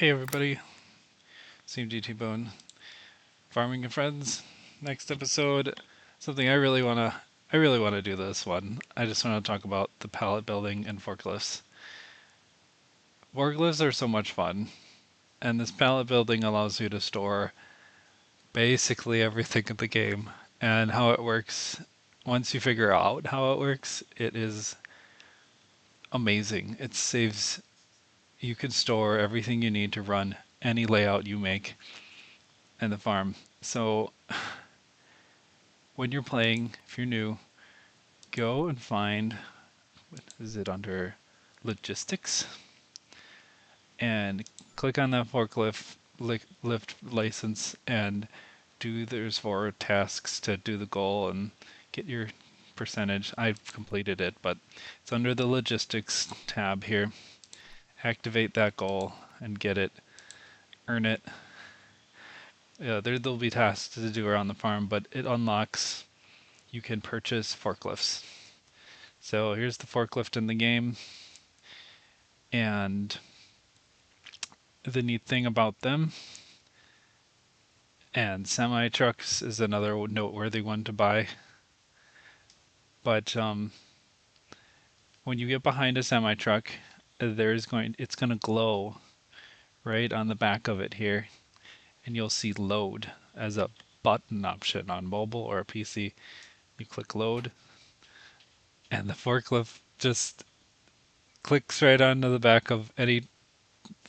Hey everybody, CMGT Bone, Farming and Friends. Next episode, something I really wanna do this one. I just want to talk about the pallet building and forklifts. Forklifts are so much fun, and this pallet building allows you to store basically everything in the game. And how it works, once you figure out how it works, it is amazing. It saves, you can store everything you need to run any layout you make in the farm. So when you're playing, if you're new, go and find, what is it, under logistics, and click on that forklift lift license and there's 4 tasks to do the goal and get your percentage. I've completed it, but it's under the logistics tab here. Activate that goal and get it, earn it. There'll be tasks to do around the farm, but it unlocks, you can purchase forklifts. So here's the forklift in the game, and the neat thing about them, and semi trucks is another noteworthy one to buy. But when you get behind a semi truck, it's going to glow right on the back of it here, and you'll see load as a button option on mobile or a PC. You click load, and the forklift just clicks right onto the back of any.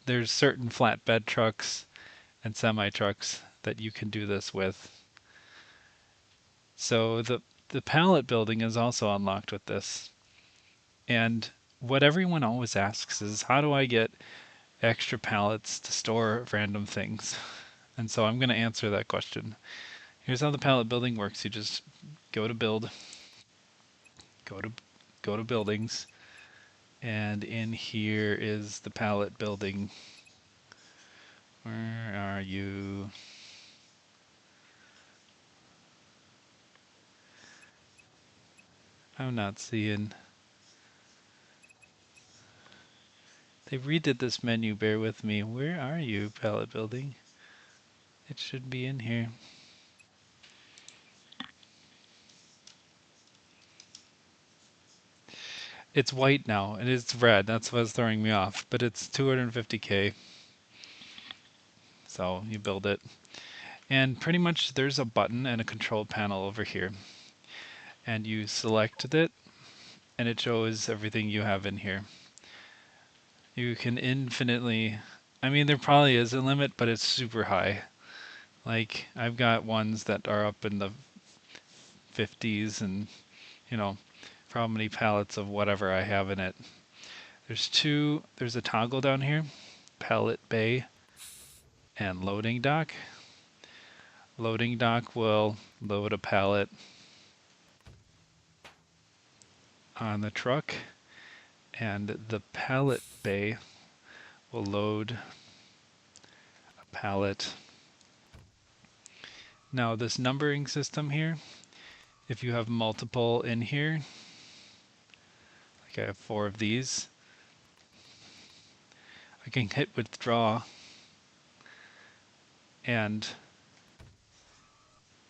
There's certain flatbed trucks and semi trucks that you can do this with. So the pallet building is also unlocked with this. And what everyone always asks is, how do I get extra pallets to store random things? And so I'm going to answer that question. Here's how the pallet building works. You just go to build, go to go to buildings, and in here is the pallet building. Where are you? I'm not seeing. They redid this menu, bear with me. Where are you, pallet building? It should be in here. It's white now, and it's red. That's what's throwing me off. But it's 250K. So you build it. And pretty much there's a button and a control panel over here. And you select it, and it shows everything you have in here. You can infinitely, I mean, there probably is a limit, but it's super high. Like, I've got ones that are up in the 50s and, you know, for how many pallets of whatever I have in it. There's a toggle down here, pallet bay and loading dock. Loading dock will load a pallet on the truck, and the pallet bay will load a pallet. Now this numbering system here, if you have multiple in here, like I have 4 of these, I can hit withdraw and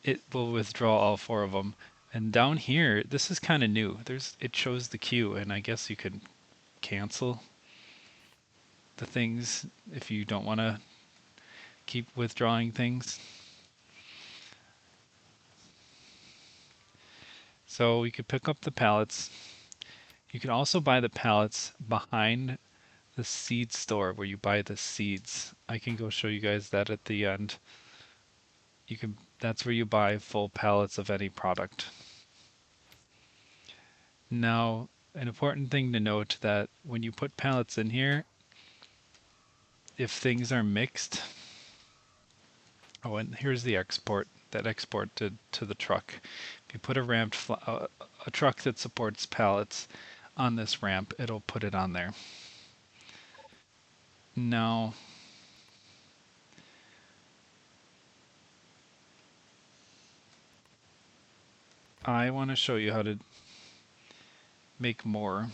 it will withdraw all 4 of them. And down here, this is kind of new. It shows the queue, and I guess you can cancel the things if you don't want to keep withdrawing things. So you could pick up the pallets. You can also buy the pallets behind the seed store where you buy the seeds. I can go show you guys that at the end. That's where you buy full pallets of any product. Now, an important thing to note that when you put pallets in here, if things are mixed, oh, and here's the export that exported to the truck. If you put a truck that supports pallets on this ramp, it'll put it on there. Now, I want to show you how to make more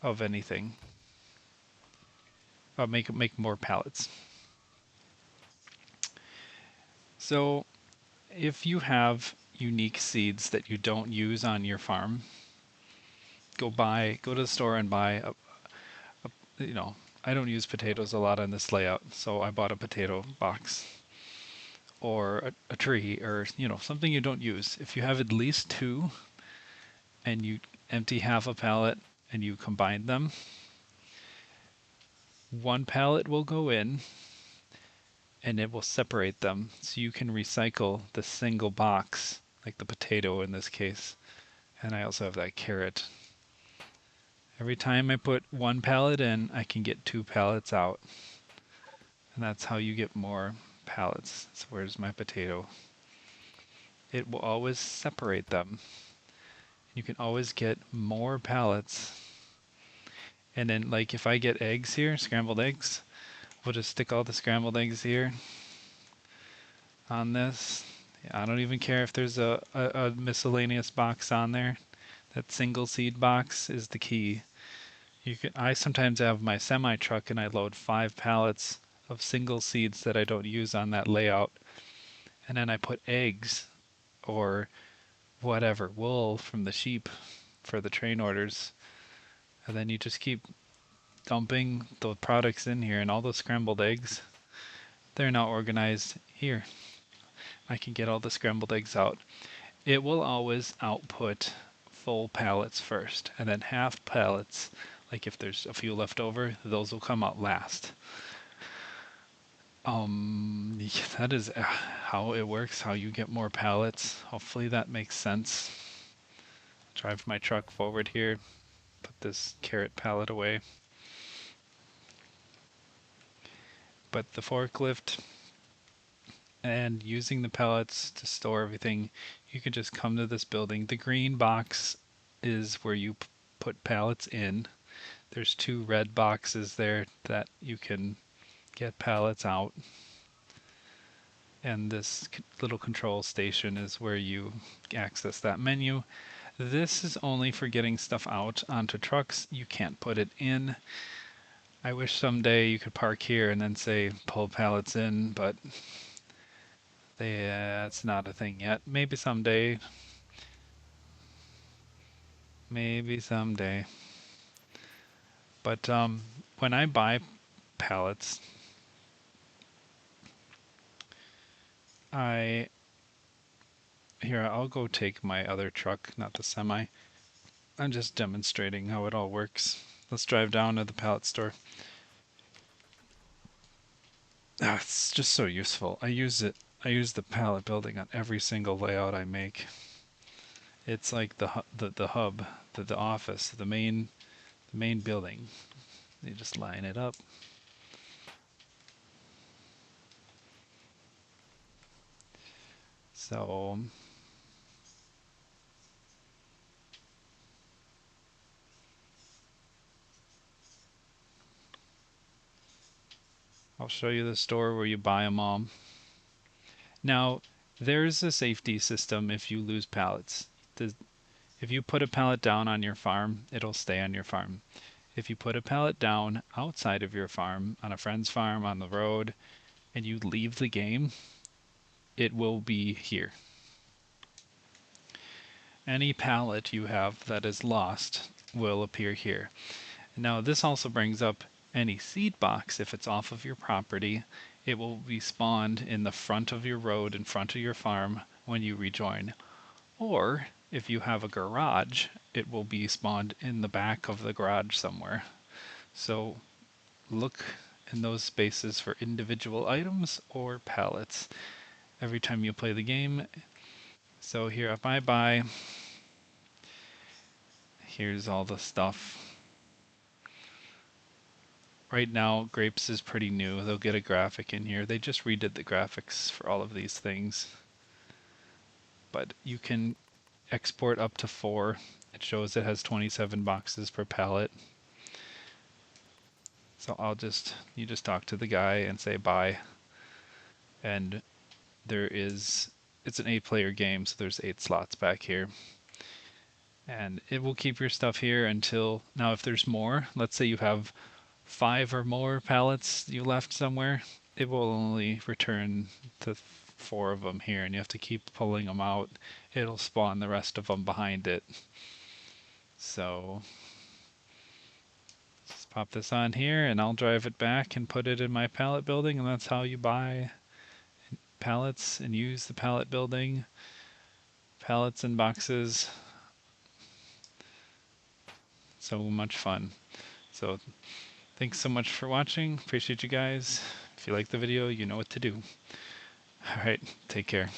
of anything. make more pallets. So if you have unique seeds that you don't use on your farm, go to the store and buy you know, I don't use potatoes a lot on this layout, so I bought a potato box or a tree or, something you don't use. If you have at least two and you empty half a pallet and you combine them, one pallet will go in and it will separate them so you can recycle the single box, like the potato in this case. And I also have that carrot. Every time I put one pallet in, I can get two pallets out. And that's how you get more pallets. So where's my potato? It will always separate them. You can always get more pallets. And then, like, if I get eggs here, scrambled eggs, we'll just stick all the scrambled eggs here on this. I don't even care if there's a miscellaneous box on there. That single seed box is the key. I sometimes have my semi truck and I load 5 pallets of single seeds that I don't use on that layout. And then I put eggs or whatever, wool from the sheep for the train orders. And then you just keep dumping the products in here, and all those scrambled eggs, they're now organized here. I can get all the scrambled eggs out. It will always output full pallets first, and then half pallets, like if there's a few left over, those will come out last. That is how it works, how you get more pallets. Hopefully that makes sense. Drive my truck forward here, put this carrot pallet away. But the forklift and using the pallets to store everything, you can just come to this building. The green box is where you put pallets in. There's 2 red boxes there that you can get pallets out. And this little control station is where you access that menu. This is only for getting stuff out onto trucks. You can't put it in. I wish someday you could park here and then say pull pallets in, but it's not a thing yet. Maybe someday. Maybe someday. But when I buy pallets, I'll go take my other truck, not the semi. I'm just demonstrating how it all works. Let's drive down to the pallet store. It's just so useful. I use it. I use the pallet building on every single layout I make. It's like the hub, the office, the main building. You just line it up. So I'll show you the store where you buy them all. Now, there's a safety system if you lose pallets. If you put a pallet down on your farm, it'll stay on your farm. If you put a pallet down outside of your farm, on a friend's farm, on the road, and you leave the game, it will be here. Any pallet you have that is lost will appear here. Now, this also brings up any seed box. If it's off of your property, it will be spawned in the front of your road, in front of your farm when you rejoin. Or if you have a garage, it will be spawned in the back of the garage somewhere. So look in those spaces for individual items or pallets every time you play the game. So here, if I buy, here's all the stuff. Right now, grapes is pretty new. They'll get a graphic in here. They just redid the graphics for all of these things. But you can export up to 4. It shows it has 27 boxes per pallet. So you just talk to the guy and say buy. And it's an 8-player game, so there's 8 slots back here. And it will keep your stuff here until, now if there's more, let's say you have 5 or more pallets you left somewhere, it will only return to 4 of them here, and you have to keep pulling them out. It'll spawn the rest of them behind it. So just pop this on here, and I'll drive it back and put it in my pallet building, and that's how you buy pallets and use the pallet building. Pallets and boxes. So much fun. So thanks so much for watching. Appreciate you guys. If you like the video, you know what to do. All right, take care.